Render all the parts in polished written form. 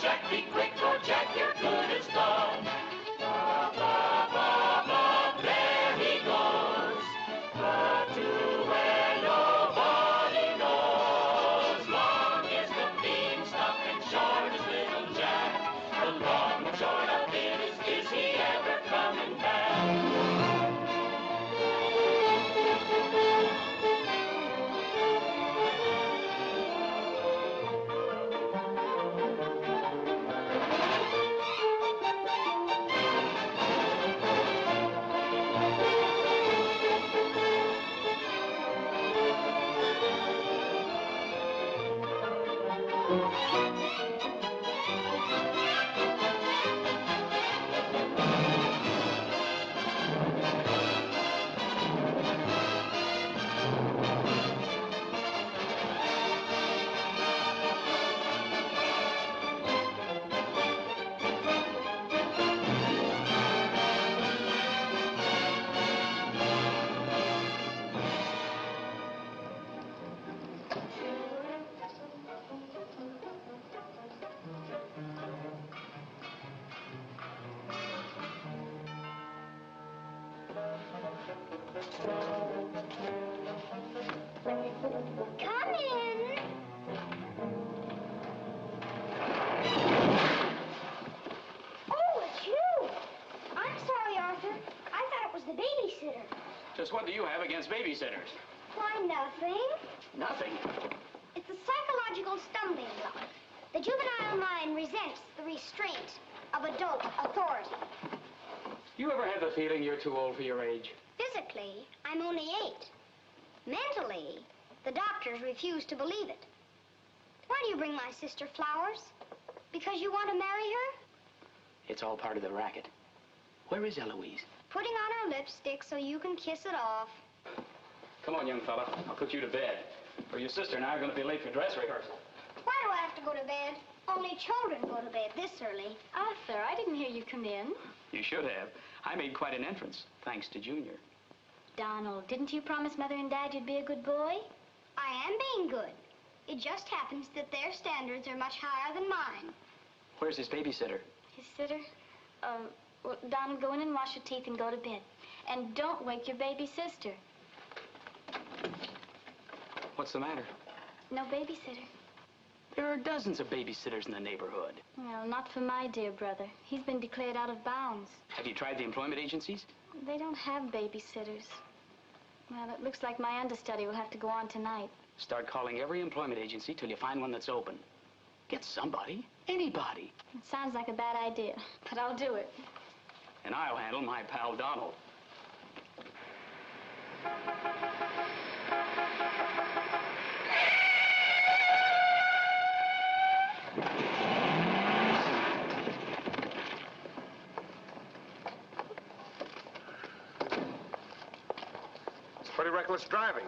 Jack, be quick, for Jack, your good is done. Ba, ba, ba, ba, there he goes. But to where nobody knows. Long is the beanstalk and short is little Jack. The long and short of it is he ever coming back? Come in. Oh, it's you. I'm sorry, Arthur. I thought it was the babysitter. Just what do you have against babysitters? Why, nothing. Nothing. It's a psychological stumbling block. The juvenile mind resents the restraint of adult authority. You ever have the feeling you're too old for your age? Physically, I'm only 8. Mentally, the doctors refuse to believe it. Why do you bring my sister flowers? Because you want to marry her? It's all part of the racket. Where is Eloise? Putting on her lipstick so you can kiss it off. Come on, young fella. I'll put you to bed. Or your sister and I are going to be late for dress rehearsal. Why do I have to go to bed? Only children go to bed this early. Arthur, I didn't hear you come in. You should have. I made quite an entrance, thanks to Junior. Donald, didn't you promise Mother and Dad you'd be a good boy? I am being good. It just happens that their standards are much higher than mine. Where's his babysitter? His sitter? Well, Donald, go in and wash your teeth and go to bed. And don't wake your baby sister. What's the matter? No babysitter. There are dozens of babysitters in the neighborhood. Well, not for my dear brother. He's been declared out of bounds. Have you tried the employment agencies? They don't have babysitters. Well, it looks like my understudy will have to go on tonight. Start calling every employment agency till you find one that's open. Get somebody, anybody. It sounds like a bad idea, but I'll do it. And I'll handle my pal Donald. Pretty reckless driving.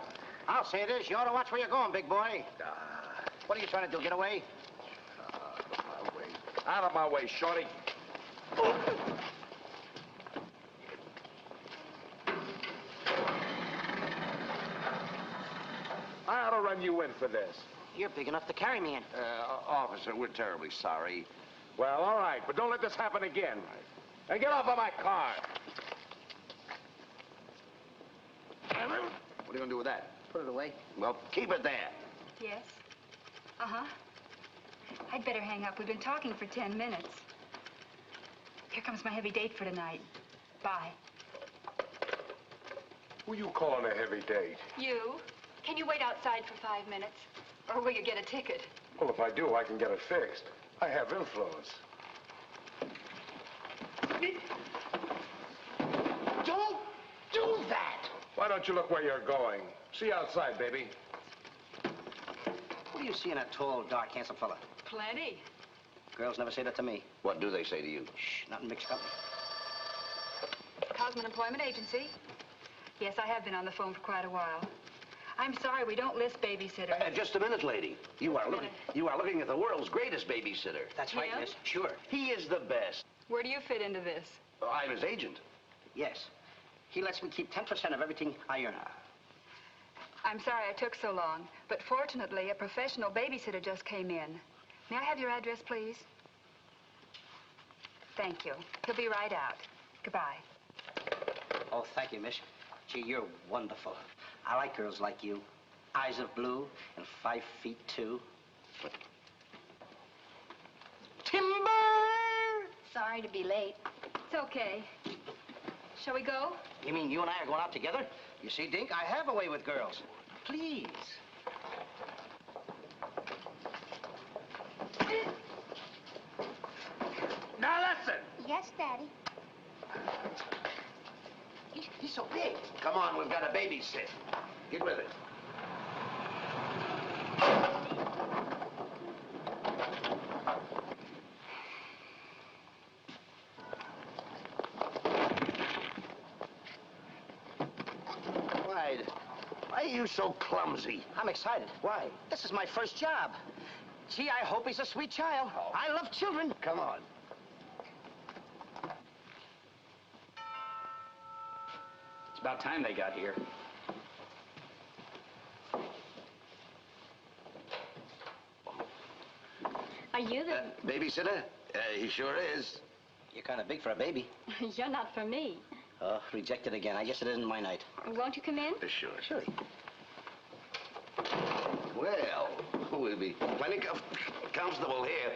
I'll say it is. You ought to watch where you're going, big boy. What are you trying to do, get away? Out of my way, shorty. I ought to run you in for this. You're big enough to carry me in. Officer, we're terribly sorry. Well, all right, but don't let this happen again. And get off of my car. What are you going to do with that? Put it away. Well, keep it there. Yes? Uh-huh. I'd better hang up. We've been talking for 10 minutes. Here comes my heavy date for tonight. Bye. Who you calling a heavy date? You? Can you wait outside for 5 minutes? Or will you get a ticket? Well, if I do, I can get it fixed. I have influence. Don't do that! Why don't you look where you're going? See you outside, baby. What do you see in that tall, dark, handsome fella? Plenty. Girls never say that to me. What do they say to you? Shh, not in mixed company. Cosman Employment Agency. Yes, I have been on the phone for quite a while. I'm sorry, we don't list babysitters. Just a minute, lady. You are looking at the world's greatest babysitter. That's right, Yeah? miss. Sure. He is the best. Where do you fit into this? I'm his agent. Yes. He lets me keep 10% of everything I earn. I'm sorry I took so long, but fortunately, a professional babysitter just came in. May I have your address, please? Thank you. He'll be right out. Goodbye. Oh, thank you, miss. Gee, you're wonderful. I like girls like you. Eyes of blue and 5 feet 2. Timber! Sorry to be late. It's okay. Shall we go? You mean you and I are going out together? You see, Dink, I have a way with girls. Please. Now listen. Yes, Daddy. He's so big. Come on, we've got a babysit. Get with it. Why are you so clumsy? I'm excited. Why? This is my first job. Gee, I hope he's a sweet child. Oh. I love children. Come on. It's about time they got here. Are you the... Babysitter? He sure is. You're kind of big for a baby. You're not for me. Oh, rejected again. I guess it isn't my night. Won't you come in? Sure. Sure. Well, we'll be plenty comfortable here.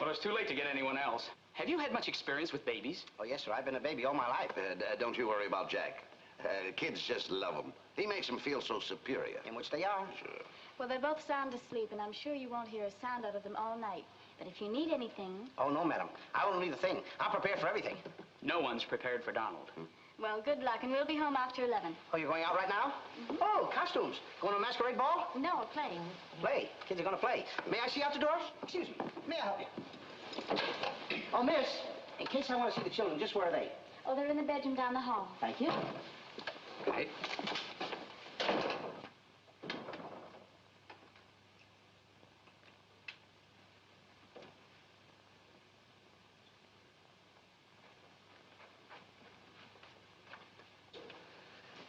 Well, it's too late to get anyone else. Have you had much experience with babies? Oh, yes, sir. I've been a baby all my life. Don't you worry about Jack. Kids just love him. He makes them feel so superior. In which they are. Sure. Well, they're both sound asleep, and I'm sure you won't hear a sound out of them all night. But if you need anything... Oh, no, madam. I won't need a thing. I'm prepared for everything. No one's prepared for Donald. Well, good luck, and we'll be home after 11. Oh, you're going out right now? Mm-hmm. Oh, costumes. Going to a masquerade ball? No, playing. Play. Kids are going to play. May I see you out the door? Excuse me. May I help you? Oh, miss, in case I want to see the children, just where are they? Oh, they're in the bedroom down the hall. Thank you. Right.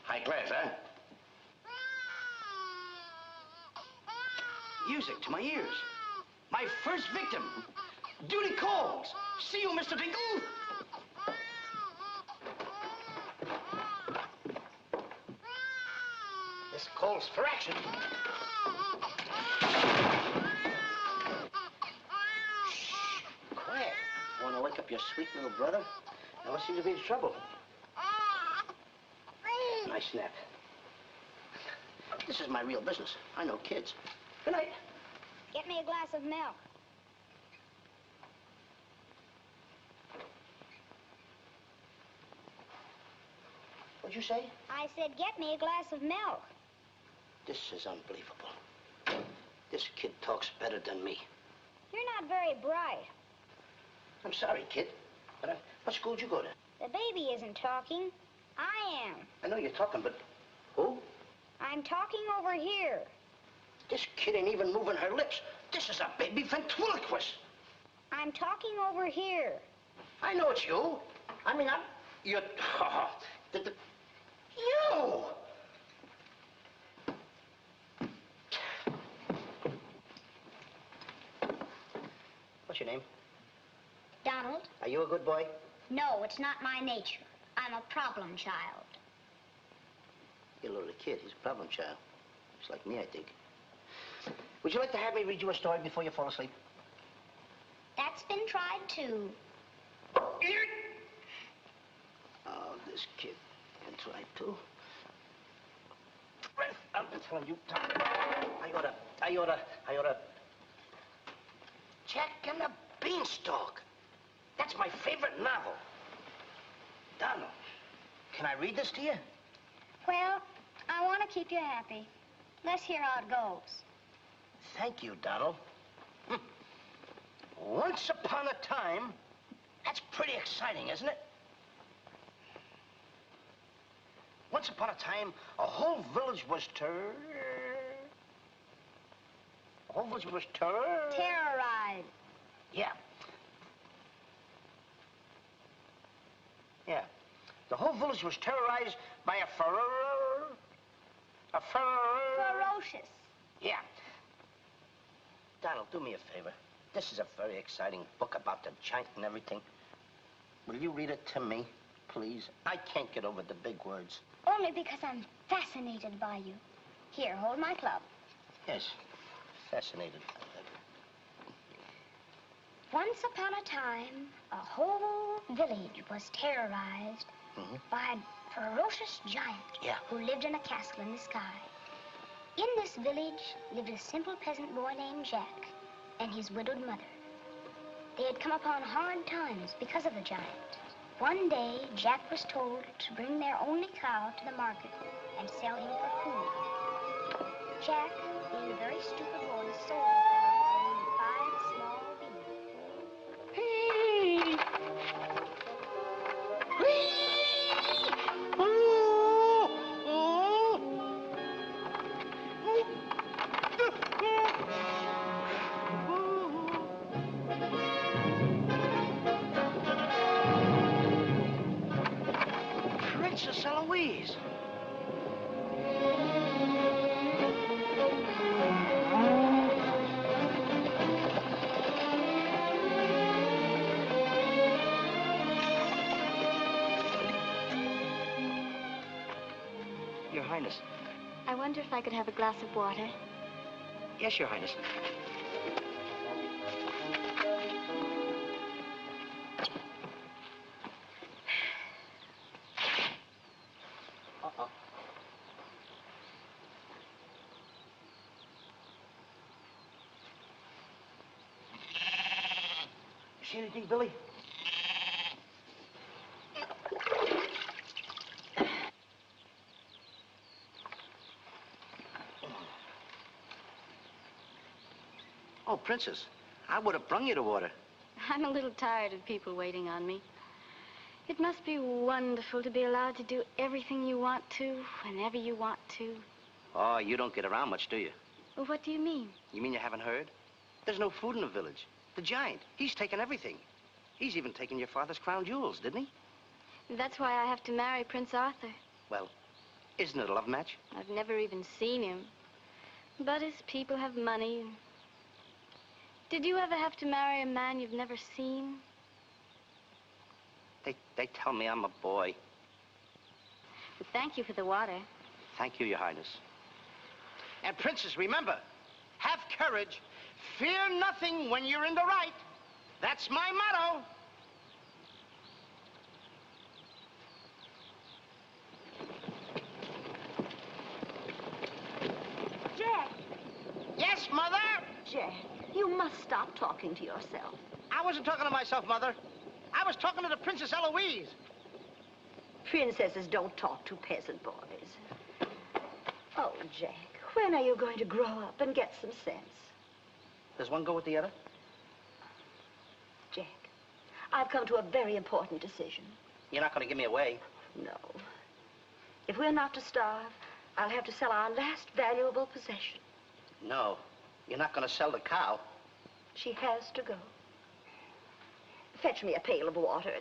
High class, huh? Music to my ears. My first victim. Duty calls. See you, Mr. Dingle. This calls for action. Shh. Quiet. Want to wake up your sweet little brother? Now, what seems to be the trouble? Nice snap. This is my real business. I know kids. Good night. Get me a glass of milk. What'd you say? I said, get me a glass of milk. This is unbelievable. This kid talks better than me. You're not very bright. I'm sorry, kid. But what school did you go to? The baby isn't talking. I am. I know you're talking, but who? I'm talking over here. This kid ain't even moving her lips. This is a baby ventriloquist. I'm talking over here. I know it's you. I mean, you're... you! What's your name? Donald? Are you a good boy? No, it's not my nature. I'm a problem child. You're a little kid. He's a problem child. He's like me, I think. Would you like to have me read you a story before you fall asleep? That's been tried, too. Oh, this kid can try too. I'm telling you, Tom, I oughta. Jack and the Beanstalk. That's my favorite novel. Donald, can I read this to you? Well, I want to keep you happy. Let's hear how it goes. Thank you, Donald. Once upon a time, that's pretty exciting, isn't it? Once upon a time, a whole village was Terrorized. Yeah. Yeah. The whole village was terrorized by a Ferocious. Yeah. Donald, do me a favor. This is a very exciting book about the giant and everything. Will you read it to me, please? I can't get over the big words. Only because I'm fascinated by you. Here, hold my club. Yes, fascinated. Once upon a time, a whole village was terrorized by a ferocious giant who lived in a castle in the sky. In this village lived a simple peasant boy named Jack and his widowed mother. They had come upon hard times because of the giant. One day, Jack was told to bring their only cow to the market and sell him for food. Jack, being a very stupid boy, sold the cow for only 5 small beans. Hey! Princess Eloise. Your Highness. I wonder if I could have a glass of water. Yes, Your Highness. See anything, Billy? Oh, Princess, I would have brung you the water. I'm a little tired of people waiting on me. It must be wonderful to be allowed to do everything you want to, whenever you want to. Oh, you don't get around much, do you? Well, what do you mean? You mean you haven't heard? There's no food in the village. The giant, he's taken everything. He's even taken your father's crown jewels, didn't he? That's why I have to marry Prince Arthur. Well, isn't it a love match? I've never even seen him. But his people have money. Did you ever have to marry a man you've never seen? They tell me I'm a boy. But thank you for the water. Thank you, Your Highness. And Princess, remember, have courage. Fear nothing when you're in the right. That's my motto. Jack! Yes, Mother? Jack, you must stop talking to yourself. I wasn't talking to myself, Mother. I was talking to the Princess Eloise. Princesses don't talk to peasant boys. Oh, Jack, when are you going to grow up and get some sense? Does one go with the other? Jack, I've come to a very important decision. You're not going to give me away. No. If we're not to starve, I'll have to sell our last valuable possession. No, you're not going to sell the cow. She has to go. Fetch me a pail of water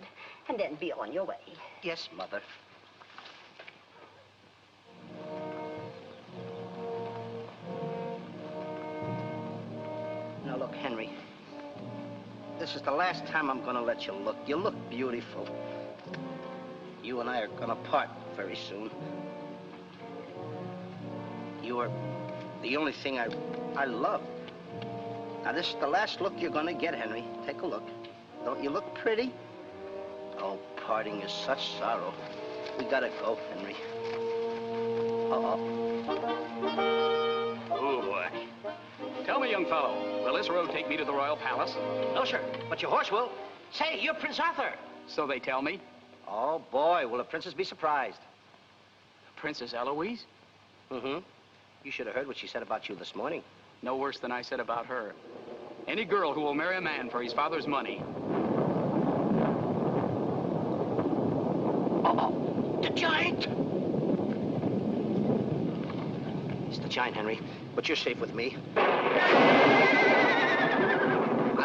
and then be on your way. Yes, Mother. Now, look, Henry. This is the last time I'm going to let you look. You look beautiful. You and I are going to part very soon. You are the only thing I love. Now, this is the last look you're going to get, Henry. Take a look. Don't you look pretty? Oh, parting is such sorrow. We gotta go, Henry. Oh, boy. Tell me, young fellow, will this road take me to the royal palace? No, sir, but your horse will. Say, you're Prince Arthur. So they tell me. Oh, boy, will the princess be surprised. Princess Eloise? Mm-hmm. You should have heard what she said about you this morning. No worse than I said about her. Any girl who will marry a man for his father's money. Uh-oh, the giant! It's the giant, Henry, but you're safe with me. I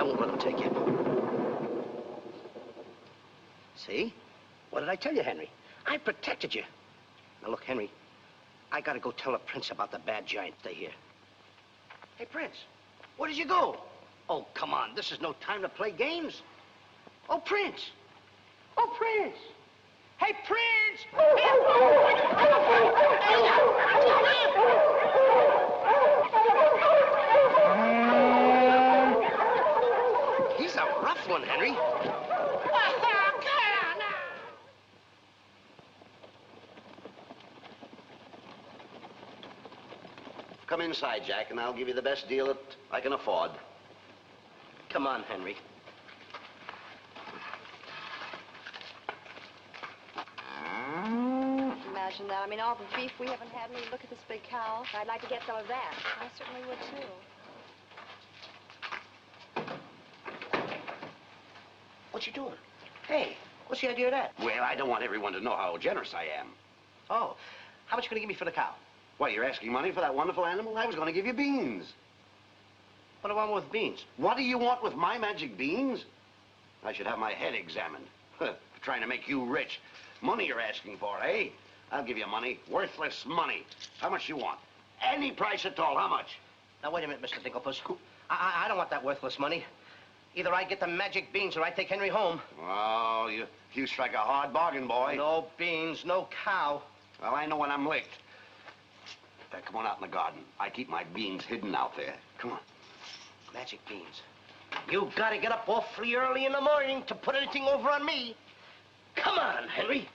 won't let him take you. See? What did I tell you, Henry? I protected you. Now, look, Henry, I gotta go tell the prince about the bad giant. Stay here. Hey, Prince, where did you go? Oh, come on, this is no time to play games. Oh, Prince. Oh, Prince! Hey, Prince! He's a rough one, Henry. Come inside, Jack, and I'll give you the best deal that I can afford. Come on, Henry. Imagine that. I mean, all the beef we haven't had, and we look at this big cow. I'd like to get some of that. I certainly would, too. What you doing? Hey, what's the idea of that? Well, I don't want everyone to know how generous I am. Oh, how much you gonna give me for the cow? Why, you're asking money for that wonderful animal? I was going to give you beans. What do I want with beans? What do you want with my magic beans? I should have my head examined. For trying to make you rich. Money you're asking for, eh? I'll give you money. Worthless money. How much you want? Any price at all. How much? Now, wait a minute, Mr. Dinklepuss. I don't want that worthless money. Either I get the magic beans or I take Henry home. Oh, you strike a hard bargain, boy. No beans, no cow. Well, I know when I'm licked. Come on out in the garden. I keep my beans hidden out there. Come on. Magic beans. You gotta get up awfully early in the morning to put anything over on me. Come on, Henry.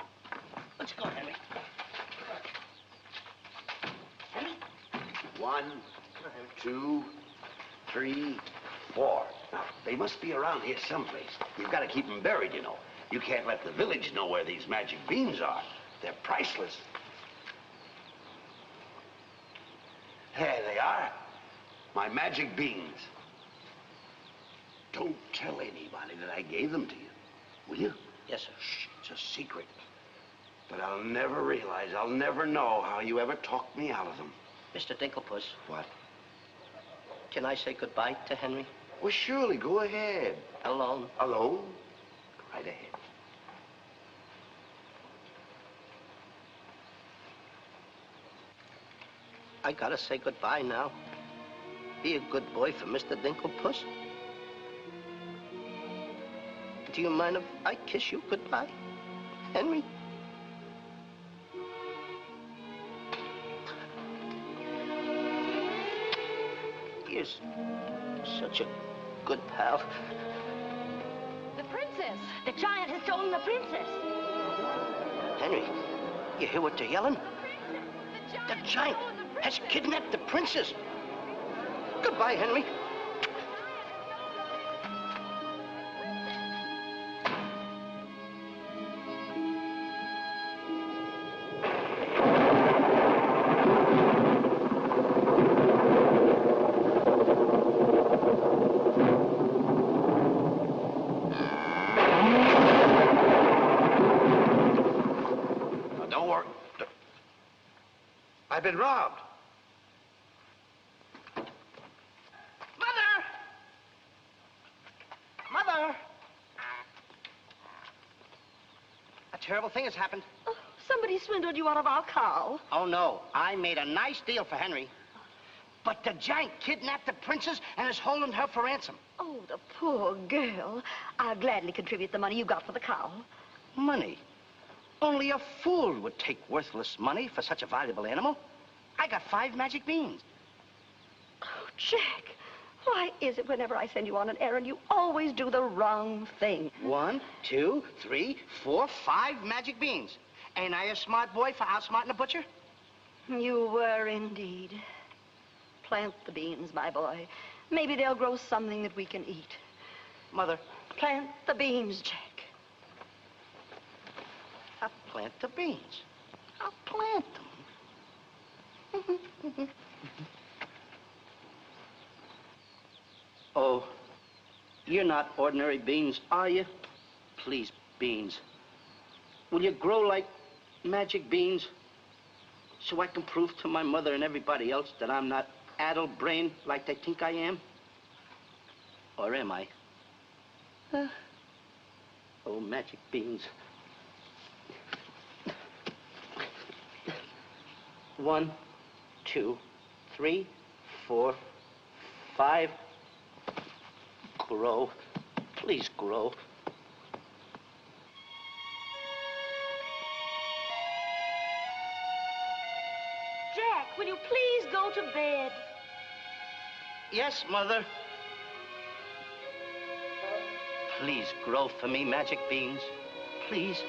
Let's go, Henry. Henry? 1, 2, 3, 4. Now, they must be around here someplace. You've got to keep them buried, you know. You can't let the village know where these magic beans are. They're priceless. There they are. My magic beans. Don't tell anybody that I gave them to you, will you? Yes, sir. Shh, it's a secret. But I'll never realize, I'll never know how you ever talked me out of them. Mr. Dinklepuss. What? Can I say goodbye to Henry? Well, surely, go ahead. Alone? Alone? Go right ahead. I gotta say goodbye now. Be a good boy for Mr. Dinklepuss. Do you mind if I kiss you goodbye, Henry? You're such a good pal. The princess! The giant has stolen the princess! Henry, you hear what they're yelling? The giant has kidnapped the princess. Goodbye, Henry. Now, don't worry. I've been robbed. A terrible thing has happened. Oh, somebody swindled you out of our cow. Oh, no. I made a nice deal for Henry. But the giant kidnapped the princess and is holding her for ransom. Oh, the poor girl. I'll gladly contribute the money you got for the cow. Money? Only a fool would take worthless money for such a valuable animal. I got 5 magic beans. Oh, Jack, why is it whenever I send you on an errand, you always do the wrong thing? 1, 2, 3, 4, 5 magic beans. Ain't I a smart boy for outsmarting a butcher? You were indeed. Plant the beans, my boy. Maybe they'll grow something that we can eat. Mother, Plant the beans, Jack. I'll plant the beans. I'll plant them. Oh, you're not ordinary beans, are you? Please, beans. Will you grow like magic beans so I can prove to my mother and everybody else that I'm not addle-brained like they think I am? Or am I? Oh, magic beans. 1, 2, 3, 4, 5. Grow. Please grow. will you please go to bed? Yes, Mother. Please grow for me, magic beans. Please.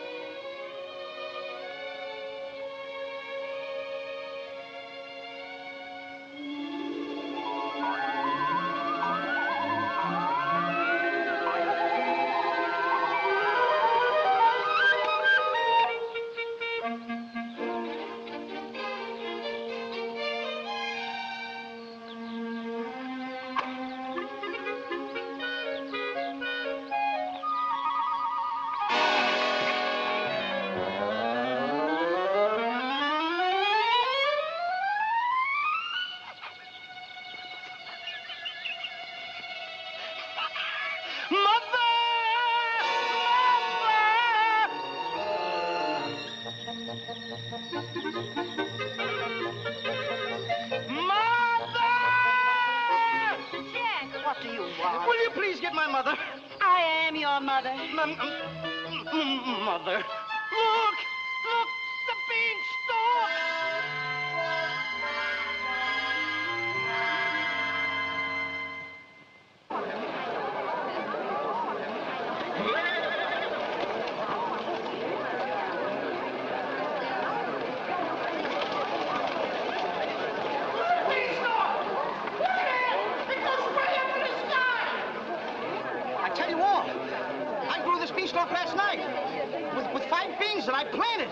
Will you please get my mother? I am your mother. Mother. Look! Look! The beanstalk! I tell you all, I grew this beanstalk last night with 5 beans that I planted.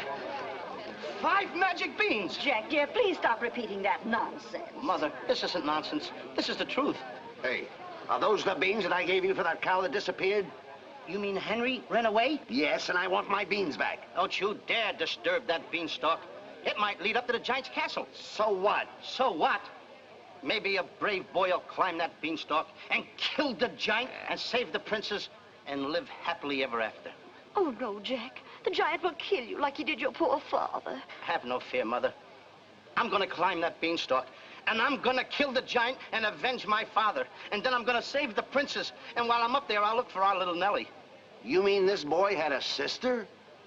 5 magic beans. Jack, dear, please stop repeating that nonsense. Mother, this isn't nonsense. This is the truth. Hey, are those the beans that I gave you for that cow that disappeared? You mean Henry ran away? Yes, and I want my beans back. Don't you dare disturb that beanstalk. It might lead up to the giant's castle. So what? So what? Maybe a brave boy will climb that beanstalk and kill the giant and save the princess and live happily ever after. Oh, no, Jack. The giant will kill you like he did your poor father. Have no fear, Mother. I'm gonna climb that beanstalk, and I'm gonna kill the giant and avenge my father. And then I'm gonna save the princess. And while I'm up there, I'll look for our little Nellie. You mean this boy had a sister?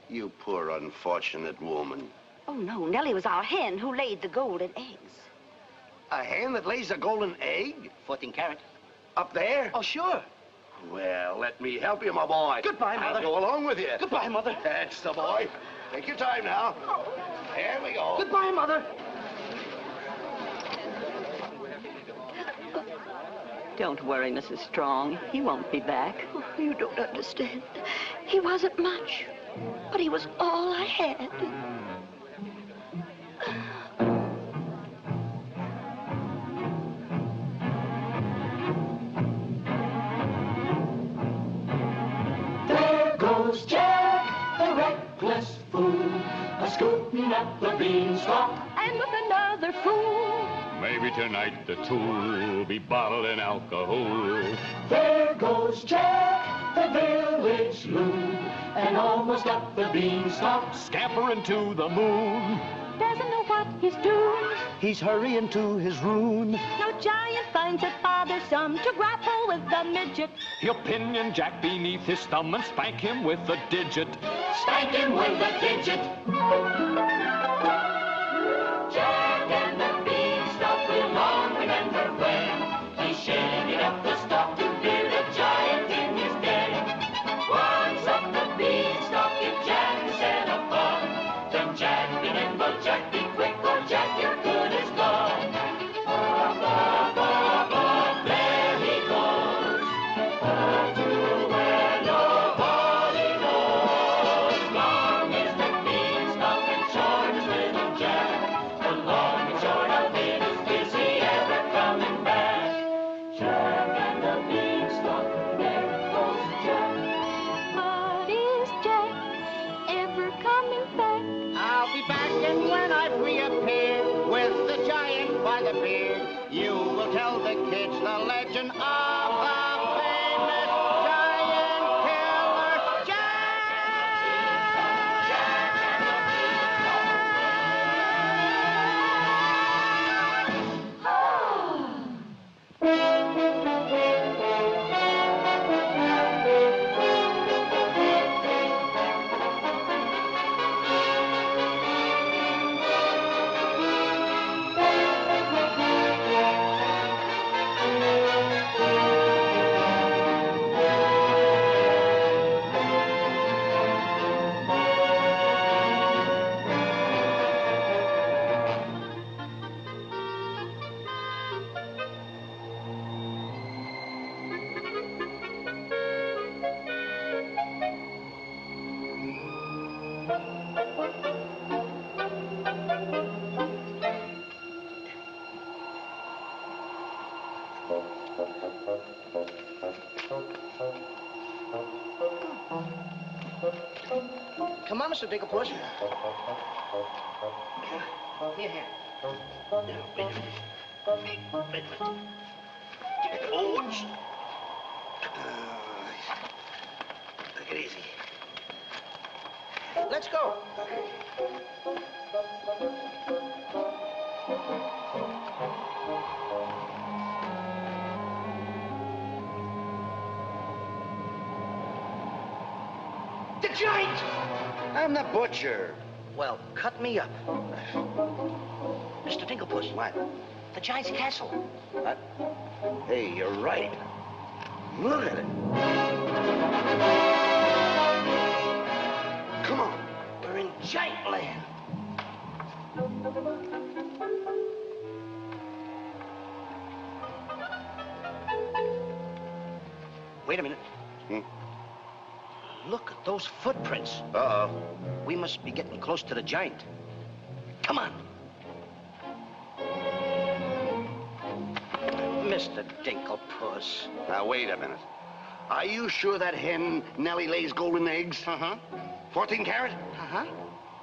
You poor unfortunate woman. Oh, no, Nellie was our hen who laid the golden eggs. A hen that lays a golden egg? 14 carat. Up there? Oh, sure. Well, let me help you, my boy. Goodbye, Mother. I'll go along with you. Goodbye, Mother. That's the boy. Take your time now. There we go. Goodbye, Mother. Don't worry, Mrs. Strong. He won't be back. Oh, you don't understand. He wasn't much, but he was all I had. There goes Jack, the reckless fool, a-scooting up the beanstalk. And with another fool. Maybe tonight the tool will be bottled in alcohol. There goes Jack, the village loon, and almost got the beanstalk. Scampering to the moon. Doesn't know what he's doing. He's hurrying to his ruin. No giant finds it bothersome to grapple with the midget. He'll pinion Jack beneath his thumb and spank him with a digit. Spank him with a digit. Jack and the beanstalk will long remember when he shaded up the stalk to build a giant in his den. Once up the beanstalk, if Jack set upon, then Jack be nimble, Jack be quick, or Jack your good is gone. Up, up, up, up, there he goes, up to where nobody knows. Long is the beanstalk and short is little Jack. The long and short of it is he ever coming back? Jack and the beanstalk, there goes Jack. But is Jack ever coming back? I'll be back, and when I reappear with the giant by the beard, you will tell the kids the legend of the famous giant killer Jack. Come on, Mr. Dinklepuss. Here. Wait a minute. Oh, take it easy. Let's go. The giant! I'm the butcher. Well, cut me up. Mr. Dinklepuss. What? The giant's castle. What? Hey, you're right. Look at it. Come on. We're in giant land. Wait a minute. Look at those footprints. Uh-oh. We must be getting close to the giant. Come on. Mr. Dinklepuss. Now, wait a minute. Are you sure that hen, Nellie, lays golden eggs? Uh-huh. 14 carat? Uh-huh.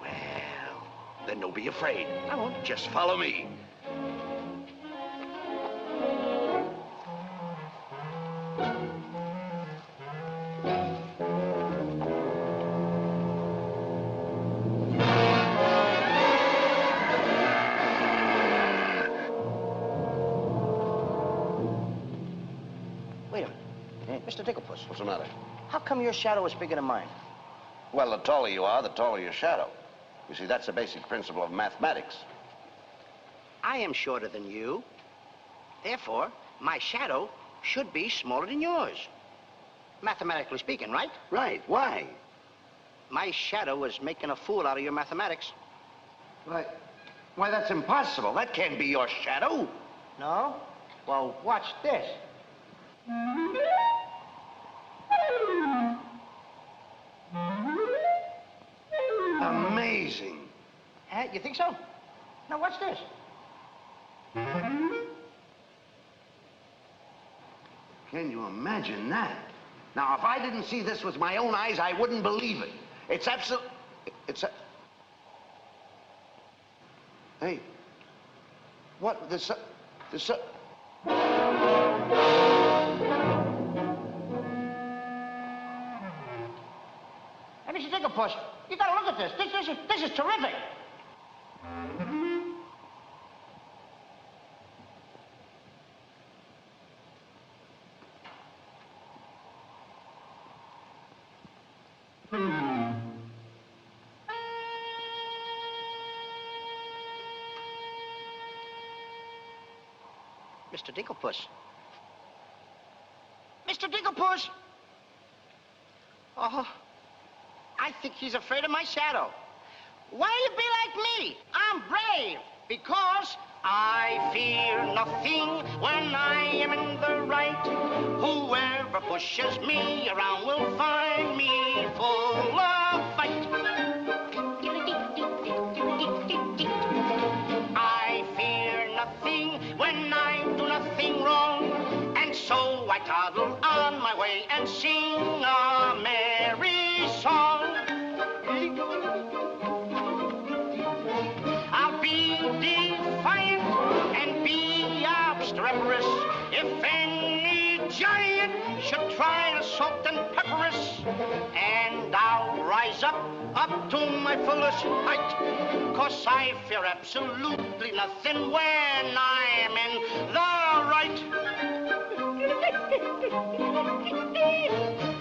Well, then don't be afraid. I won't. Just follow me. Mr. Dinklepuss. What's the matter? How come your shadow is bigger than mine? Well, the taller you are, the taller your shadow. You see, that's the basic principle of mathematics. I am shorter than you. Therefore, my shadow should be smaller than yours. Mathematically speaking, right? Right. Why? My shadow is making a fool out of your mathematics. Why, that's impossible. That can't be your shadow. No? Well, watch this. Amazing. You think so? Now, watch this. Can you imagine that? Now, if I didn't see this with my own eyes, I wouldn't believe it. It's absolute... Hey. What? Hey, Mr. Dinklepuss, you gotta look at this. This is terrific. Mr. Dinklepuss. Mr. Dinklepuss! Oh, I think he's afraid of my shadow. Why you be like me? I'm brave because I fear nothing when I am in the right. Whoever pushes me around will find me full of fight. I fear nothing when I do nothing wrong, and so I toddle on my way and sing a merry song. I'll be defiant and be obstreperous if any giant should try to salt and pepper us. And I'll rise up to my fullest height, 'cause I fear absolutely nothing when I'm in the right.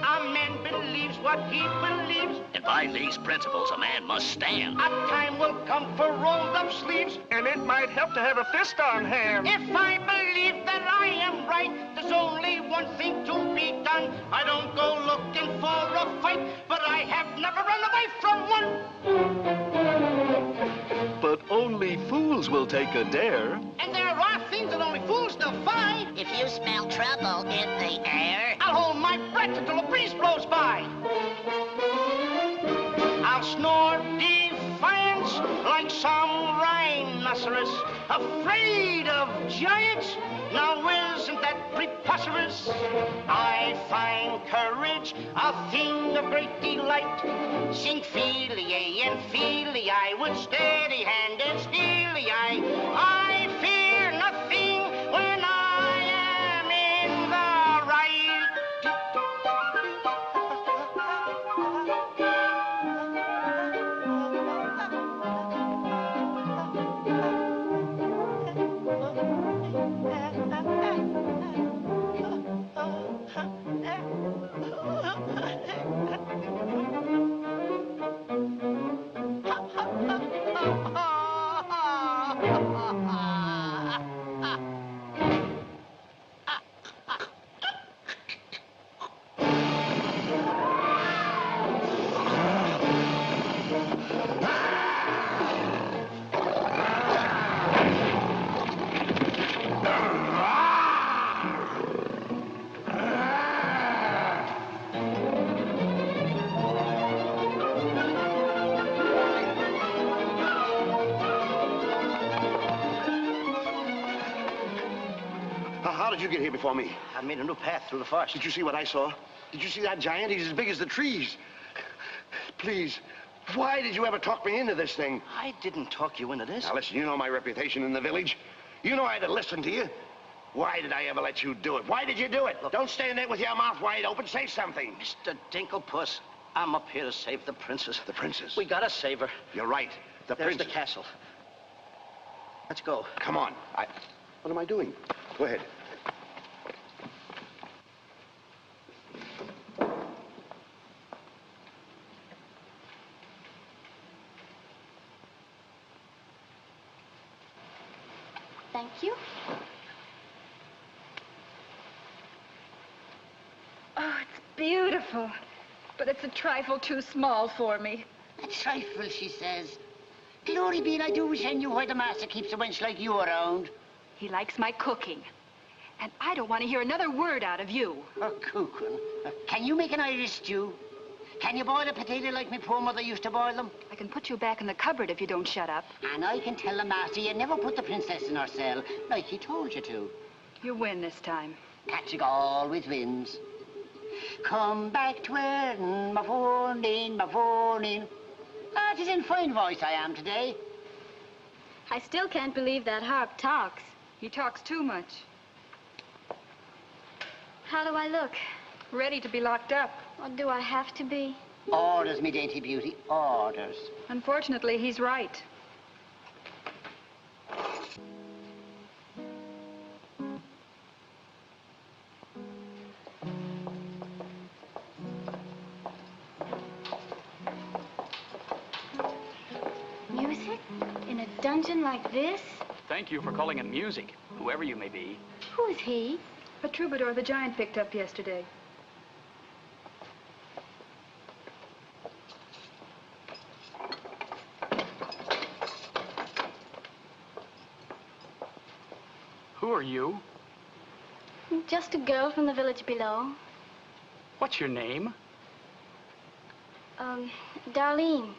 A man believes what he believes, And by these principles, a man must stand. a time will come for rolled up sleeves, And it might help to have a fist on hand. if I believe that I am right, there's only one thing to be done. I don't go looking for a fight, but I have never run away from one. But only fools will take a dare. And there are things that only fools defy. If you smell trouble in the air, I'll hold my breath until a breeze blows by. I'll snore defiance like some rhinoceros. Afraid of giants? Now isn't that preposterous? I find courage a thing of great delight. Sing Feely and Feely, I with steady hand and steely eye. I fear nothing when I am in the right. How did you get here before me? I made a new path through the forest. Did you see what I saw? Did you see that giant? He's as big as the trees. Please, why did you ever talk me into this thing? I didn't talk you into this. Now, listen, you know my reputation in the village. You know I had to listen to you. Why did I ever let you do it? Why did you do it? Look, don't stand there with your mouth wide open. Say something. Mr. Dinklepuss, I'm up here to save the princess. The princess? We gotta save her. You're right. There's princess. the castle. Let's go. Come on. What am I doing? Go ahead. Thank you. Oh, it's beautiful. But it's a trifle too small for me. A trifle, she says. Glory be, I do wish I knew why the master keeps a wench like you around. He likes my cooking. And I don't want to hear another word out of you. Oh, cooking. Can you make an Irish stew? Can you boil a potato like my poor mother used to boil them? I can put you back in the cupboard if you don't shut up. And I can tell the master you never put the princess in her cell, like he told you to. You win this time. Patrick always wins. Come back to earn my phone my phone. Ah, it is in fine voice I am today. I still can't believe that harp talks. He talks too much. How do I look? Ready to be locked up. Or do I have to be? Orders, me dainty beauty, orders. Unfortunately, he's right. Music? In a dungeon like this? Thank you for calling it music, whoever you may be. Who is he? A troubadour the giant picked up yesterday. Who are you? Just a girl from the village below. What's your name? Darlene.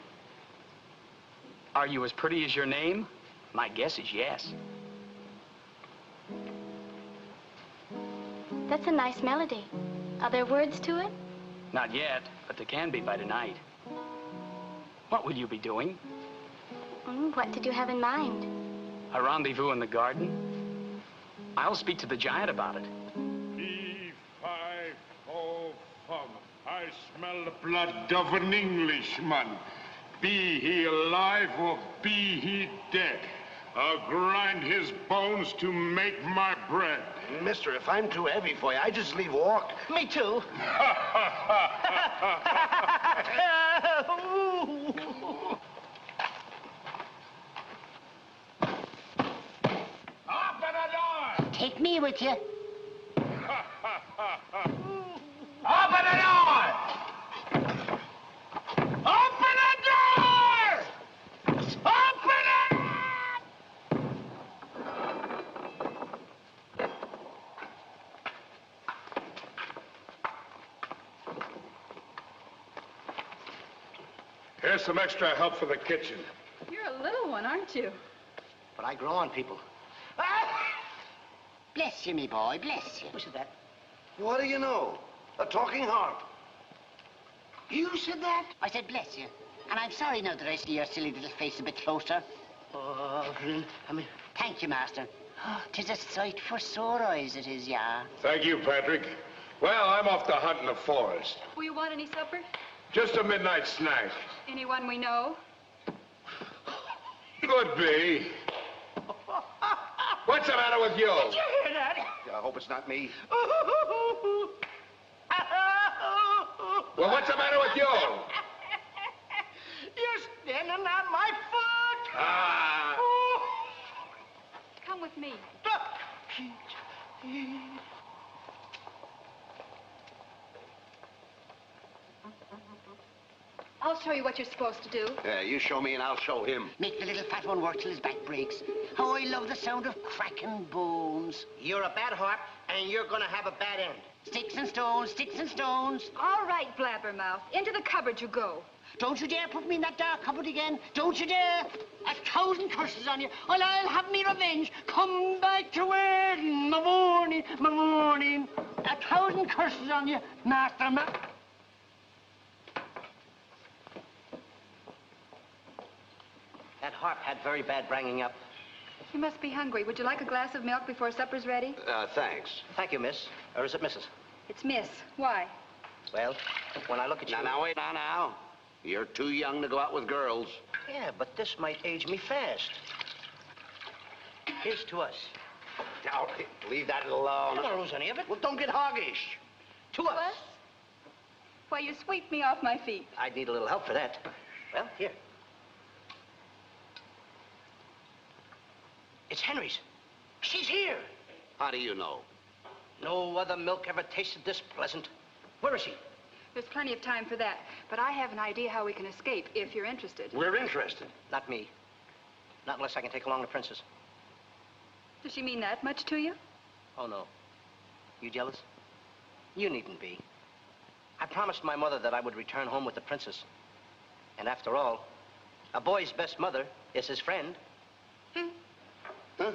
Are you as pretty as your name? My guess is yes. That's a nice melody. Are there words to it? Not yet, but there can be by tonight. What will you be doing? What did you have in mind? A rendezvous in the garden? I'll speak to the giant about it. B505. I smell the blood of an Englishman. Be he alive or be he dead. I'll grind his bones to make my bread. Mister, if I'm too heavy for you, I just leave walk. Me too. Open the door! Take me with you. Open the door! Open the door! Open it! Yes, some extra help for the kitchen. You're a little one, aren't you? But I grow on people. Bless you, me boy, bless you. Who said that? What do you know? A talking harp. You said that? I said bless you. And I'm sorry now that I see your silly little face a bit closer. Oh, I mean... Thank you, Master. Oh, 'tis a sight for sore eyes, it is, yeah. Thank you, Patrick. Well, I'm off to hunt in the forest. Will you want any supper? Just a midnight snack. Anyone we know? Could be. What's the matter with you? Did you hear that? I hope it's not me. Well, what's the matter with you? You're standing on my foot. Ah. Come with me. I'll show you what you're supposed to do. Yeah, you show me and I'll show him. Make the little fat one work till his back breaks. How I love the sound of cracking bones. You're a bad harp, and you're gonna have a bad end. Sticks and stones, sticks and stones. All right, Blabbermouth. Into the cupboard you go. Don't you dare put me in that dark cupboard again. Don't you dare. 1,000 curses on you. Well, I'll have me revenge. Come back to work in the morning, my morning. 1,000 curses on you, Master That harp had very bad bringing up. You must be hungry. Would you like a glass of milk before supper's ready? Thanks. Thank you, miss. Or is it Mrs.? It's Miss. Why? Well, when I look at you... Now, wait now. You're too young to go out with girls. Yeah, but this might age me fast. Here's to us. Now, leave that alone. I don't lose any of it. Well, don't get hoggish. To us. What? Why, you sweep me off my feet. I'd need a little help for that. Well, here. It's Henry's. She's here. How do you know? No other milk ever tasted this pleasant. Where is she? There's plenty of time for that. But I have an idea how we can escape, if you're interested. We're interested. Not me. Not unless I can take along the princess. Does she mean that much to you? Oh, no. You jealous? You needn't be. I promised my mother that I would return home with the princess. And after all, a boy's best mother is his friend. Huh?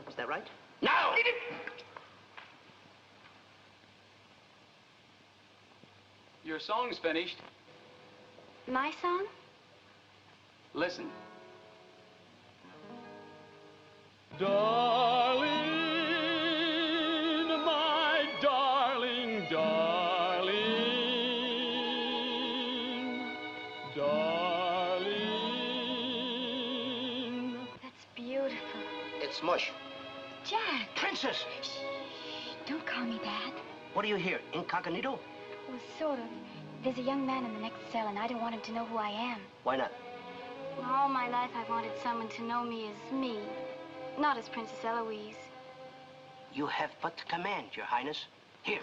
Is that right? No! Your song's finished. My song? Listen. Darling, my darling, darling, darling. That's beautiful. It's mush. Jack! Princess! Shh. Don't call me that. What are you here, incognito? Well, sort of. There's a young man in the next cell, and I don't want him to know who I am. Why not? All my life, I've wanted someone to know me as me, not as Princess Eloise. You have but to command, Your Highness. Here,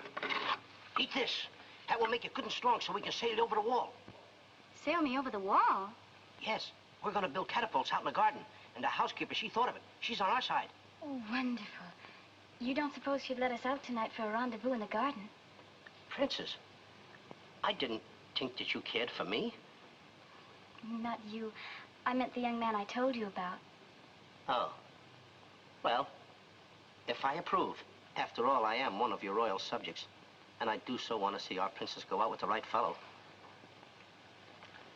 eat this. That will make you good and strong so we can sail over the wall. Sail me over the wall? Yes, we're going to build catapults out in the garden. And the housekeeper, she thought of it. She's on our side. Oh, wonderful. You don't suppose she'd let us out tonight for a rendezvous in the garden? Princess, I didn't think that you cared for me. Not you. I meant the young man I told you about. Oh. Well, if I approve, after all, I am one of your royal subjects. And I do so want to see our princess go out with the right fellow.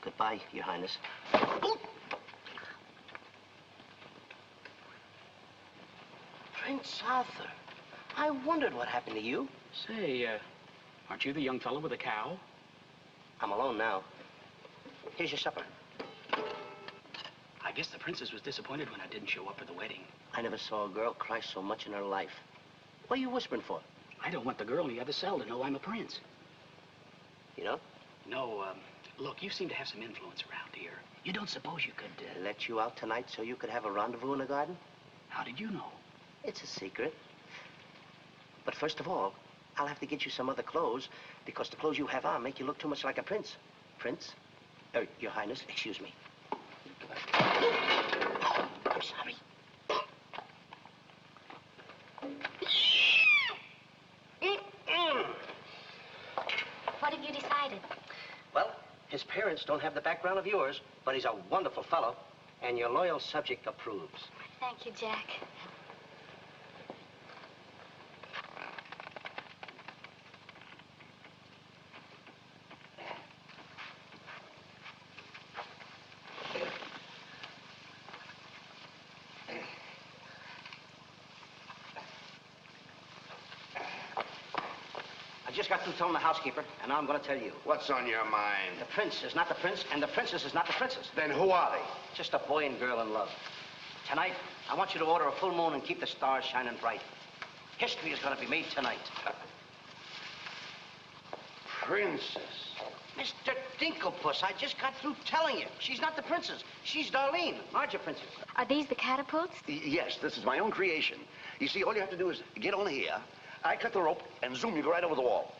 Goodbye, Your Highness. Ooh. Prince Arthur, I wondered what happened to you. Say, aren't you the young fellow with the cow? I'm alone now. Here's your supper. I guess the princess was disappointed when I didn't show up for the wedding. I never saw a girl cry so much in her life. What are you whispering for? I don't want the girl in the other cell to know I'm a prince. You know? No, look, you seem to have some influence around here. You don't suppose you could, let you out tonight so you could have a rendezvous in the garden? How did you know? It's a secret. But first of all, I'll have to get you some other clothes, because the clothes you have on make you look too much like a prince. Prince? Your Highness, excuse me. I'm sorry. What have you decided? Well, his parents prince don't have the background of yours, but he's a wonderful fellow, and your loyal subject approves. Thank you, Jack. I just got through telling the housekeeper, and now I'm going to tell you. What's on your mind? The prince is not the prince, and the princess is not the princess. Then who are they? Just a boy and girl in love. Tonight, I want you to order a full moon and keep the stars shining bright. History is going to be made tonight. Princess. Mr. Dinklepuss, I just got through telling you. She's not the princess. She's Darlene, larger princess. Are these the catapults? Yes, this is my own creation. You see, all you have to do is get on here. I cut the rope, and zoom, you go right over the wall.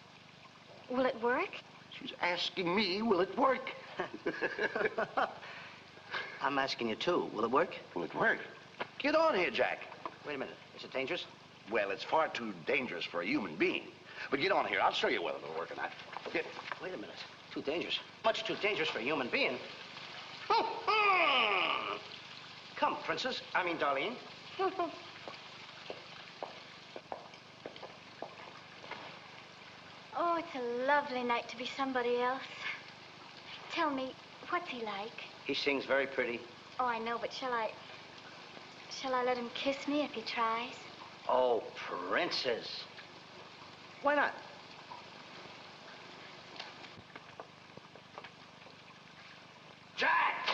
Will it work? She's asking me, will it work? I'm asking you, too. Will it work? Will it work? Get on here, Jack. Wait a minute. Is it dangerous? Well, it's far too dangerous for a human being. But get on here. I'll show you whether it'll work or not. Get. Wait a minute. Too dangerous. Much too dangerous for a human being. Come, princess. I mean, Darlene. Oh, it's a lovely night to be somebody else. Tell me, what's he like? He sings very pretty. Oh, I know, but shall I let him kiss me if he tries? Oh, princess. Why not? Jack!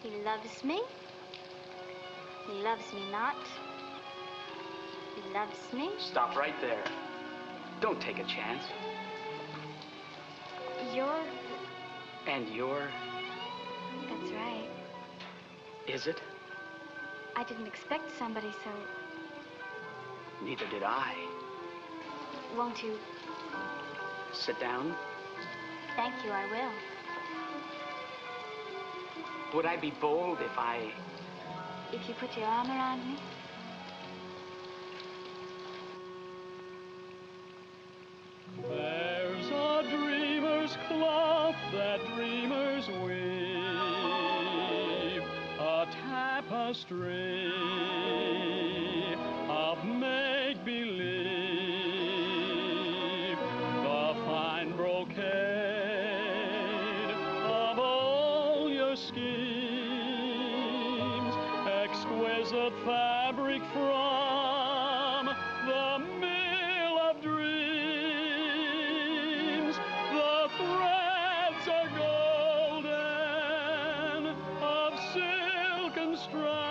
He loves me. He loves me not. He loves me. Stop right there. Don't take a chance. And you're... That's right. Is it? I didn't expect somebody so... Neither did I. Won't you? Sit down. Thank you, I will. Would I be bold if I... If you put your arm around me? There's a dreamer's cloth that dreamers weave, a tapestry of make-believe, the fine brocade of all your schemes, exquisite fabric from the mill of dreams. The threads are golden, of silken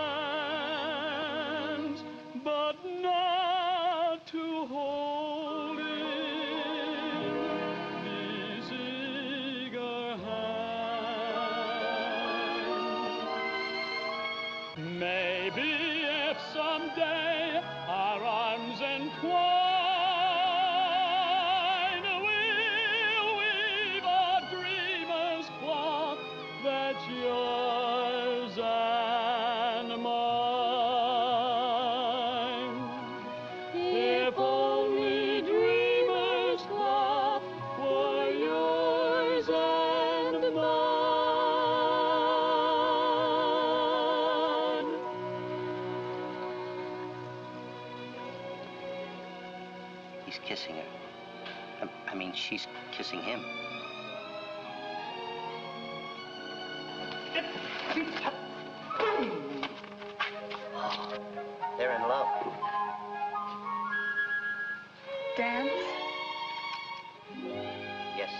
strands, but not to hold in these eager hands. Maybe if someday our arms entwine, we'll weave a dreamer's cloth that's yours and mine. If only dreamer's cloth were yours and mine. He's kissing her. I mean, she's kissing him. Oh, they're in love. Dance? Yes.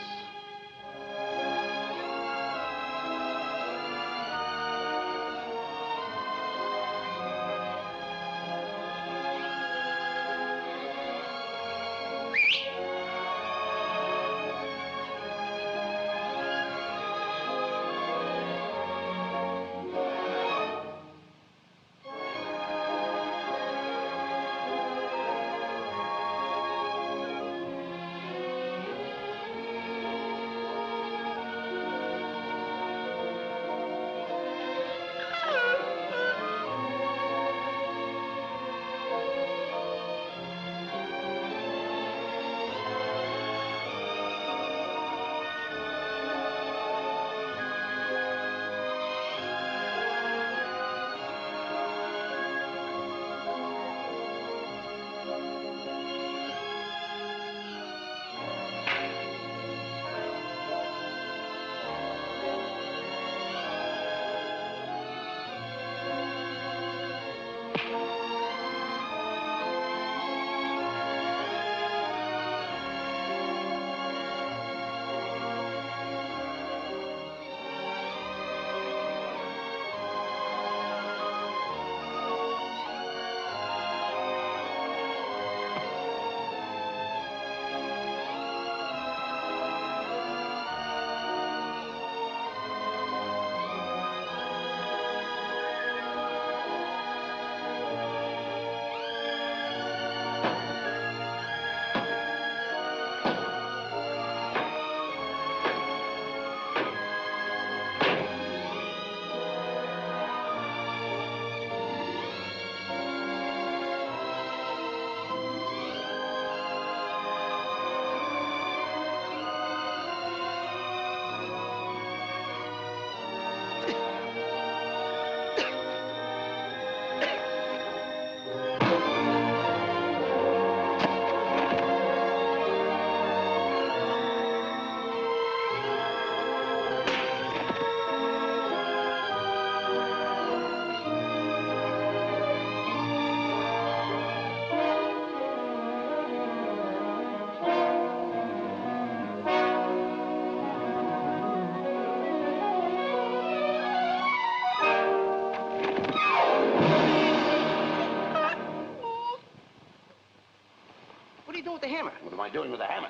I doing with a hammer?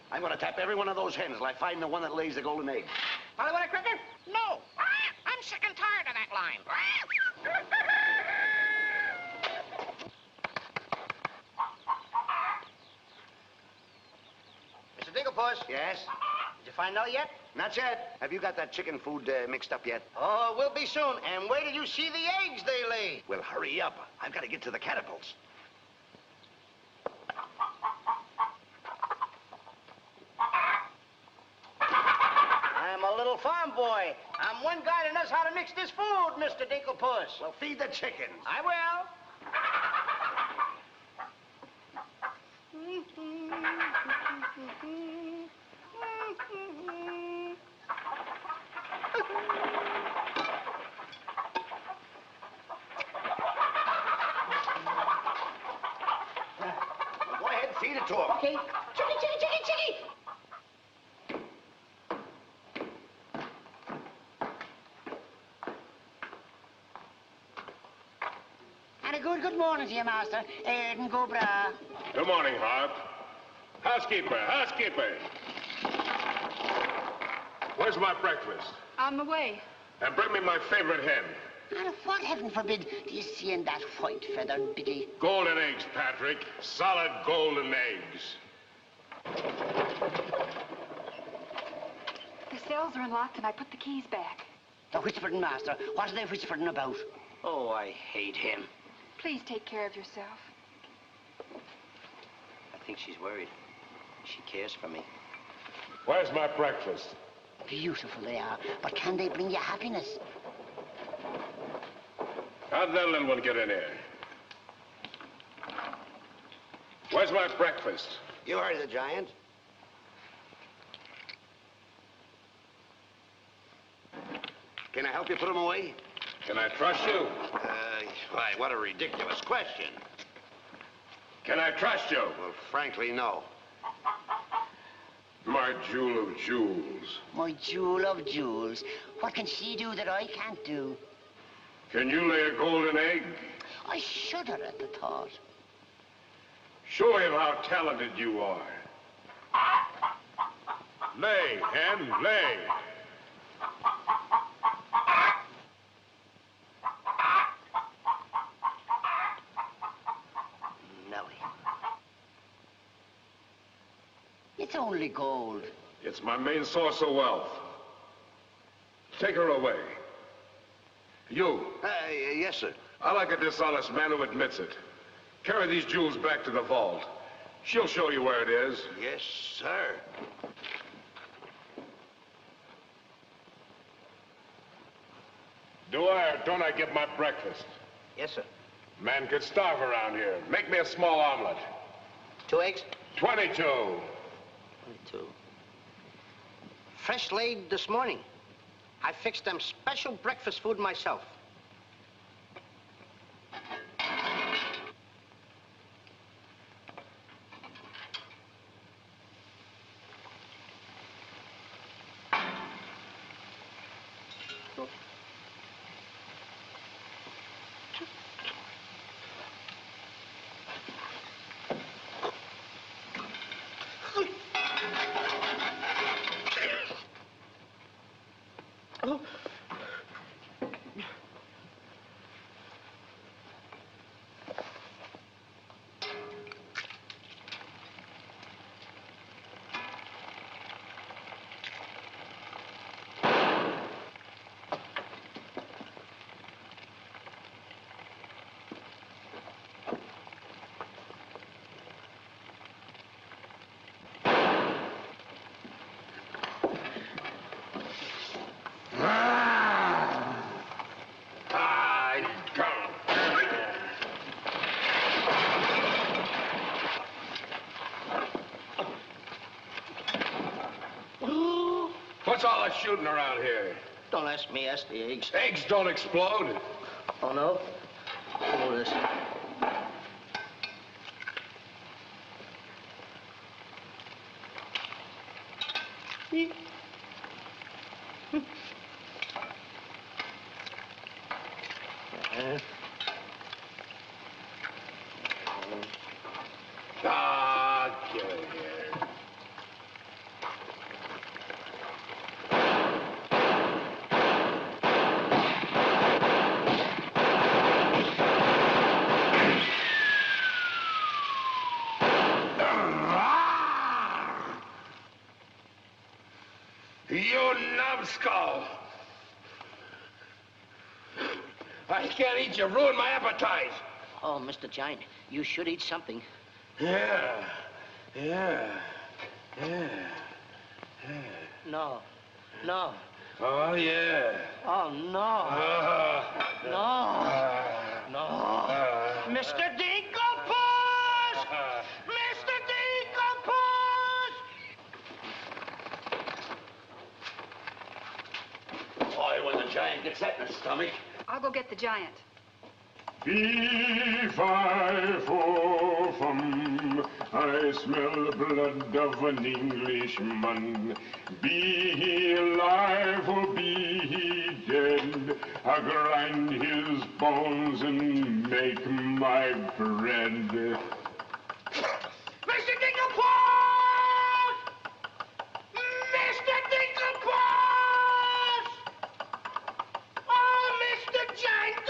I'm going to tap every one of those hens till I find the one that lays the golden egg. Hollywood a cricket? No. I'm sick and tired of that line. Mr. Dinklepuss? Yes? Did you find out yet? Not yet. Have you got that chicken food mixed up yet? Oh, we'll be soon. And wait till you see the eggs they lay. Well, hurry up. I've got to get to the catapults. I'm a little farm boy. I'm one guy that knows how to mix this food, Mr. Dinklepuss. Well, feed the chickens. I will. Go ahead, feed it to them. Okay. Chicky, chicky, chicky, chicky. And a good morning to you, Master. And go bra. Good morning, Hart. Housekeeper, housekeeper. Where's my breakfast? On the way. And bring me my favorite hen. And what, heaven forbid, do you see in that white-feathered biggie? Golden eggs, Patrick. Solid golden eggs. The cells are unlocked and I put the keys back. The whispering, Master. What are they whispering about? Oh, I hate him. Please take care of yourself. I think she's worried. She cares for me. Where's my breakfast? Beautiful they are, but can they bring you happiness? How did that little one get in here? Where's my breakfast? You heard the giant. Can I help you put them away? Can I trust you? Why, what a ridiculous question. Can I trust you? Well, frankly, no. My jewel of jewels. My jewel of jewels. What can she do that I can't do? Can you lay a golden egg? I shudder at the thought. Show him how talented you are. Lay, hen, lay. Nellie. It's only gold. It's my main source of wealth. Take her away. You. Yes, sir. I like a dishonest man who admits it. Carry these jewels back to the vault. She'll show you where it is. Yes, sir. Do I or don't I get my breakfast? Yes, sir. Man could starve around here. Make me a small omelet. 2 eggs? 22. 22. Fresh laid this morning. I fixed them special breakfast food myself. What's all that shooting around here? Don't ask me, ask the eggs. Eggs don't explode. Oh, no? Oh, this. Ah, get it. You numbskull! I can't eat you. Ruined my appetite. Oh, Mr. Giant, you should eat something. Yeah. No. No. Oh, yeah. Oh, no. No. No. Mr. Dinkelpuss! Mr. Dinkelpuss! Boy, when the giant gets that in his stomach. I'll go get the giant. Fee-fi-fo-fum, I smell the blood of an Englishman. Be he alive or be he dead, I grind his bones and make my bread. Mr. Dinkelpuss! Mr. Dinkelpuss! Oh, Mr. Giant!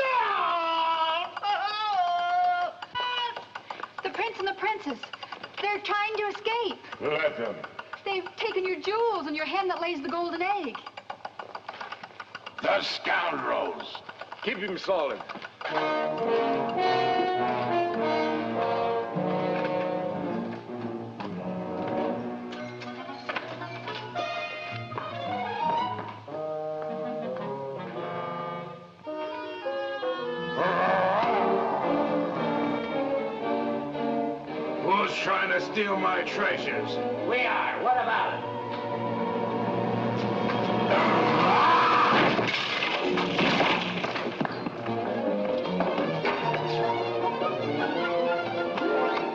The prince and the princess. They're trying to escape. Let them. They've taken your jewels and your hen that lays the golden egg. The scoundrels. Keep him solid. Who's trying to steal my treasures? We are. What about it?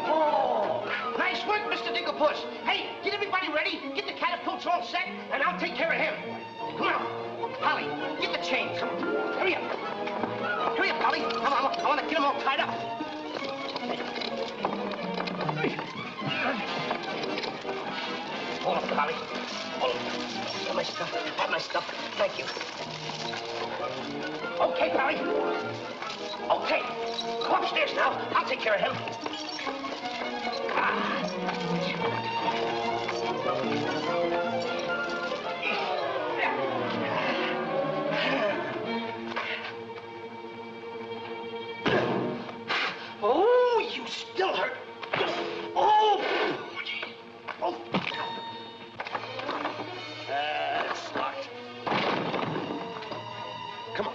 Oh, nice work, Mr. Dinkelpuss. Hey, get everybody ready. Get the catapults all set, and I'll take care of him. Come on. Polly, get the chains. Come on. Hurry up. Hurry up, Polly. I want to get them all tied up. Hold up, Polly. Hold up. Have my stuff. Have my stuff. Thank you. Okay, Polly. Okay. Go upstairs now. I'll take care of him. Oh, you still hurt. Oh! Oh! It's locked. Come on.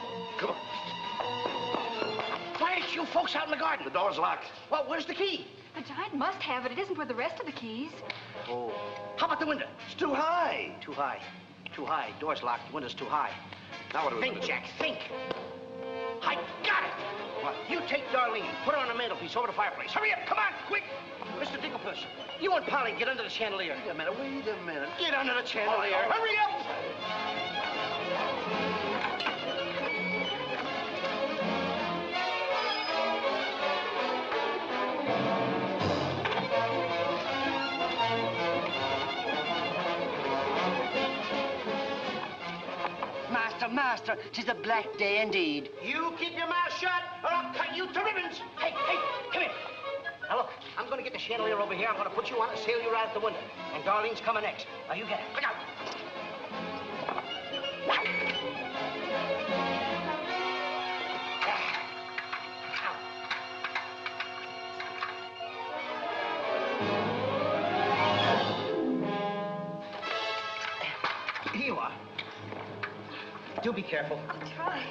Why aren't you folks out in the garden? The door's locked. Well, where's the key? The giant must have it. It isn't with the rest of the keys. Oh. How about the window? It's too high. Too high. Too high. Door's locked. Window's too high. Now what do we Think, do? Jack, think. I got it. What? You take Darlene, put her on the mantelpiece over the fireplace. Hurry up, come on, quick. Mr. Dinkelpuss, you and Polly get under the chandelier. Wait a minute. Get under the chandelier. All right. Hurry up. Master, 'tis a black day indeed. You keep your mouth shut, or I'll cut you to ribbons. Hey, come here. Now, look, I'm going to get the chandelier over here. I'm going to put you on it, sail you right out the window. And Darlene's coming next. Now, you get it. Look out. Here you are. Do be careful. I'll try.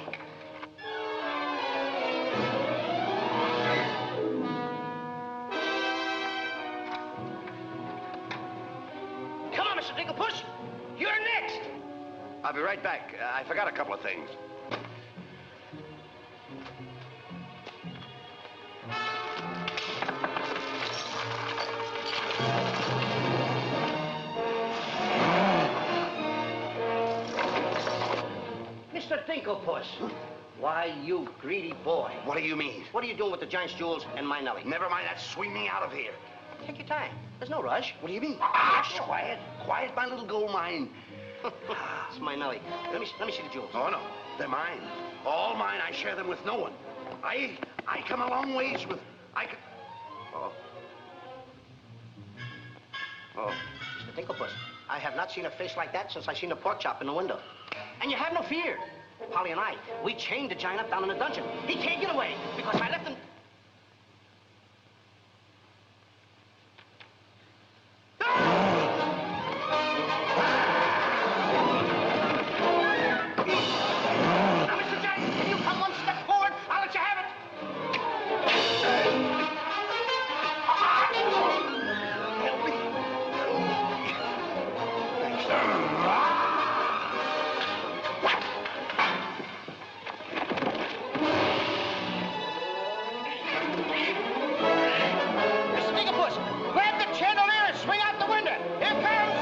Come on, Mr. Dinkelpuss. You're next. I'll be right back. I forgot a couple of things. Mr. Dinkelpuss. Why, you greedy boy. What do you mean? What are you doing with the giant's jewels and my Nellie? Never mind that. Swing me out of here. Take your time. There's no rush. What do you mean? Quiet. Quiet, my little gold mine. It's my Nellie. Let me see the jewels. Oh, no. They're mine. All mine. I share them with no one. I come a long ways with... Oh. Mr. Dinkelpuss, I have not seen a face like that since I seen a pork chop in the window. And you have no fear. Polly and I, we chained the giant up down in the dungeon. He can't get away because I left him... Now, Mr. Giant, if you come one step forward, I'll let you have it. Help me. Thanks, Mr. Dingapuss, grab the chandelier and swing out the window. Here it comes.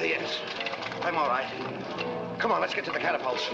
Yes, I'm all right. Come on, let's get to the catapults.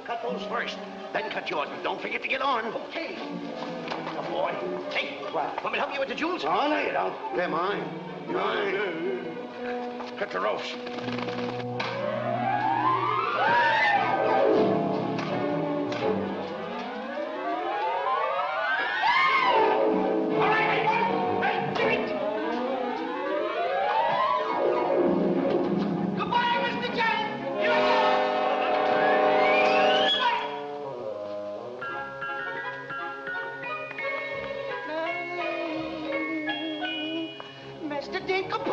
Cut those first, then cut yours, but don't forget to get on. Okay. Good boy. Hey, want me to help you with the jewels? Oh, no, you don't. They're mine. Mine. Cut the ropes. All right, hey, boy. Hey, give it. Goodbye, Mr. Giant. Here I go. Mr. Dinkapuss!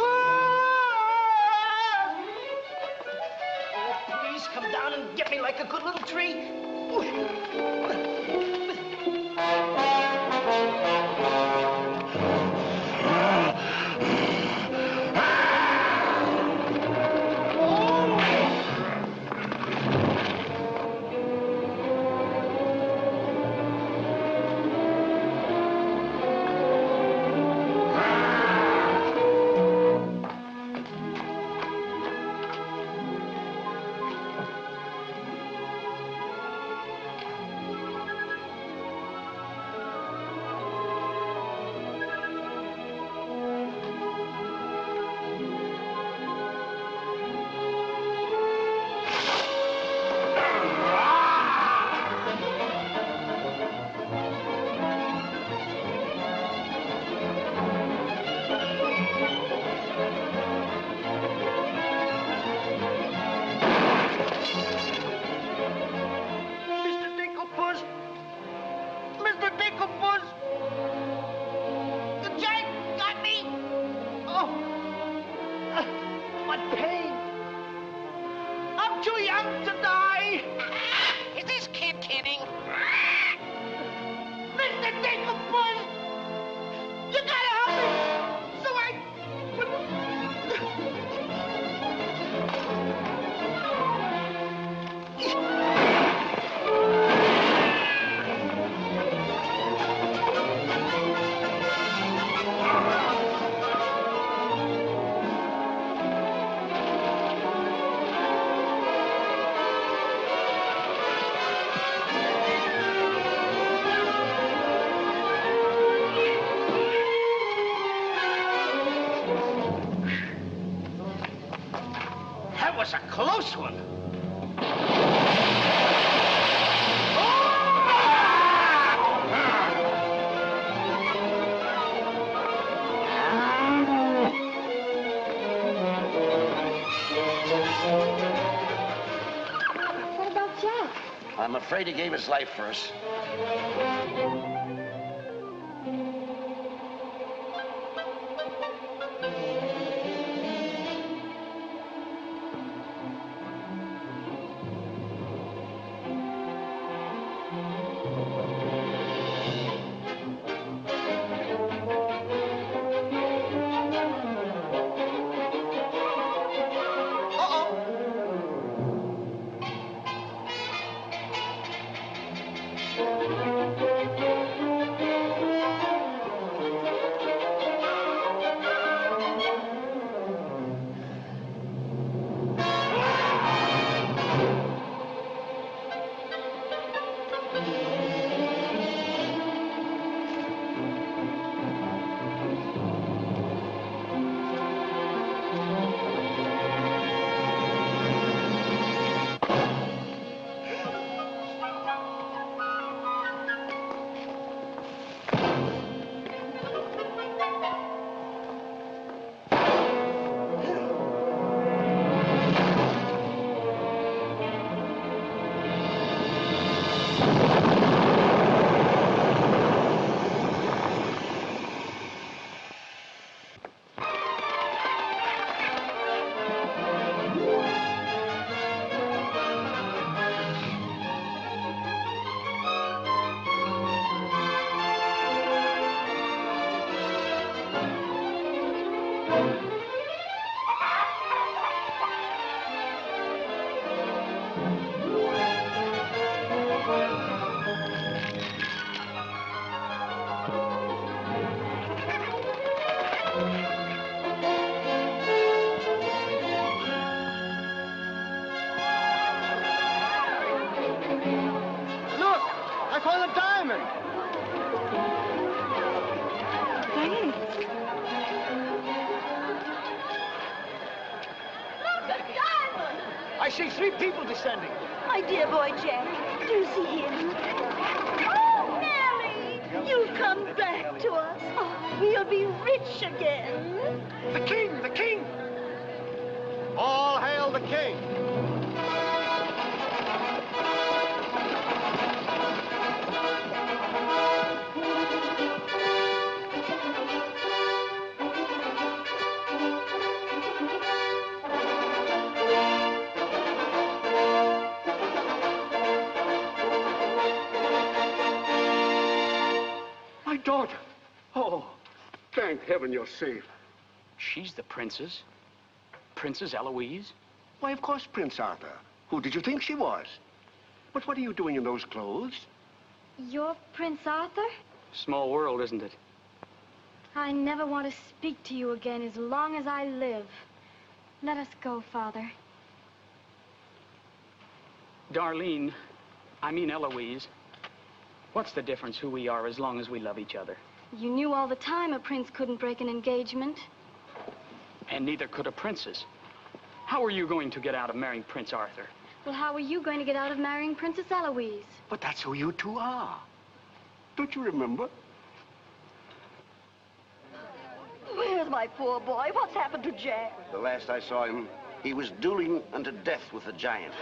Oh, please come down and get me like a good little tree. That was a close one. What about Jack? I'm afraid he gave his life for us. I see 3 people descending. My dear boy Jack, do you see him? Oh, Mary! You've come back to us. Oh, we'll be rich again. The king! The king! All hail the king! My daughter. Oh, thank heaven you're safe. She's the princess. Princess Eloise? Why, of course, Prince Arthur. Who did you think she was? But what are you doing in those clothes? You're Prince Arthur? Small world, isn't it? I never want to speak to you again as long as I live. Let us go, Father. Darlene, I mean Eloise. What's the difference who we are as long as we love each other? You knew all the time a prince couldn't break an engagement. And neither could a princess. How are you going to get out of marrying Prince Arthur? Well, how are you going to get out of marrying Princess Eloise? But that's who you two are. Don't you remember? Where's my poor boy? What's happened to Jack? The last I saw him, he was dueling unto death with a giant.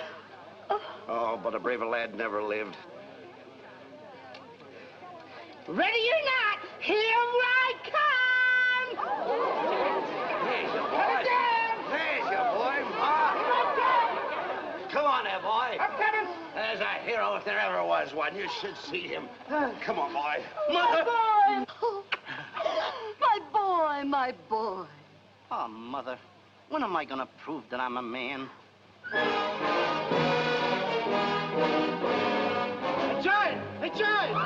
Oh, but a braver lad never lived. Ready or not, here I come! There's your boy. There's your boy, Ma. Come on there, boy. I'm coming. There's a hero if there ever was one. You should see him. Come on, boy. My boy! My boy, my boy. Oh, Mother, when am I gonna prove that I'm a man? A giant! A giant!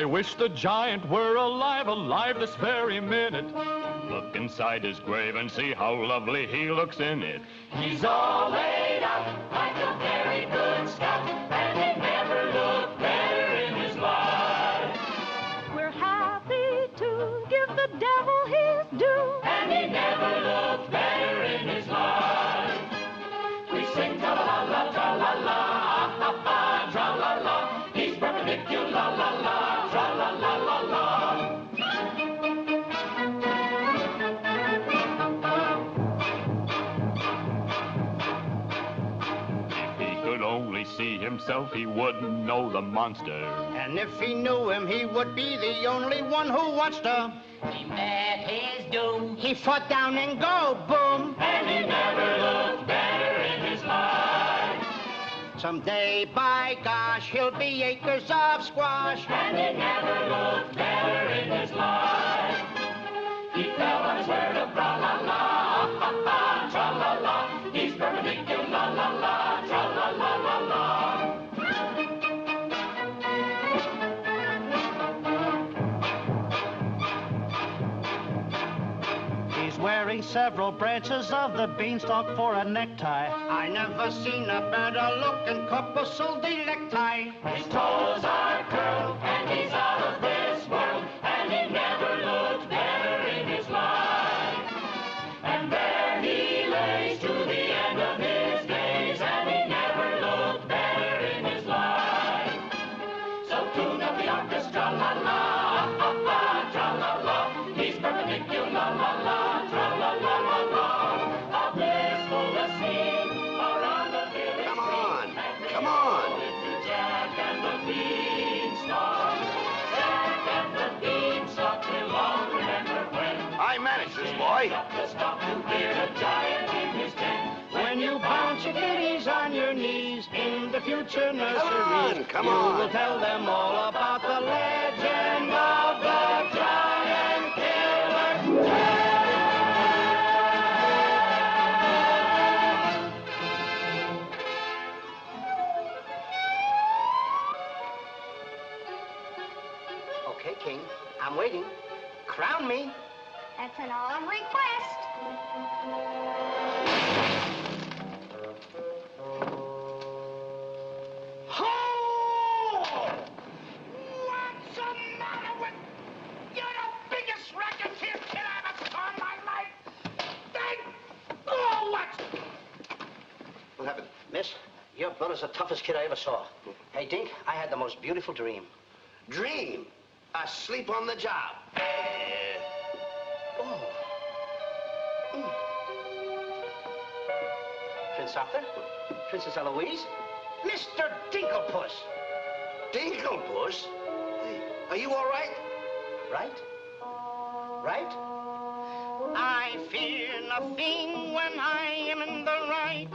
I wish the giant were alive, alive this very minute. Look inside his grave and see how lovely he looks in it. He's all laid out like a very good scout, and he never looked better in his life. We're happy to give the devil his due, And he never looked better in his life. We sing tra-la-la, tra-la-la, ah-ha-ha, tra-la-la. He's perpendicular, la-la, tra-la-la-la-la. Only see himself, he wouldn't know the monster. And if he knew him, he would be the only one who watched her. He met his doom. He fought down and go boom. And he never looked better in his life. Someday, by gosh, he'll be acres of squash. And he never looked better in his life. He fell on his word of tra-la-la, ah-ha-ha, tra-la-la. He's perpendicular, la-la, tra-la-la-la-la. He's wearing several branches of the beanstalk for a necktie. I never seen a better looking couple so delecti. His toes are curled, and he's out of this world, and he never looked better in his life. And there he lays to the end of his days, and he never looked better in his life. So tune up the orchestra, la-la, ah-ha, tra-la-la. He's perpendicular, la-la, tra-la-la-la-la. A blissful scene around the village. Come on, come on. Jack and the Beanstalk. Jack and the Beanstalk will long remember when I managed this, boy. the stop to hear the giant in his tent. When you bounce your kitties on your knees in the future nurseries, come you on. will tell them all about the legend of the giant killer. Okay, King, I'm waiting. Crown me. That's an odd request. What's the matter with... You're the biggest racketeer kid I ever saw in my life. Oh, what? What happened? Miss, your brother's the toughest kid I ever saw. Hey, Dink, I had the most beautiful dream. Dream. Asleep on the job. Oh. Prince Arthur? Princess Eloise? Mr. Dinklepuss! Dinklepuss? Hey, are you all right? Right? Right? I fear nothing when I am in the right.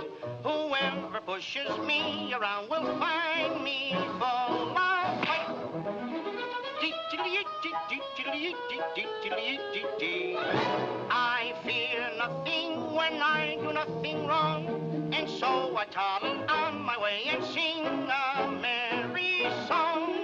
Whoever pushes me around will find me for my fight. I fear nothing when I do nothing wrong, and so I toddle on my way and sing a merry song.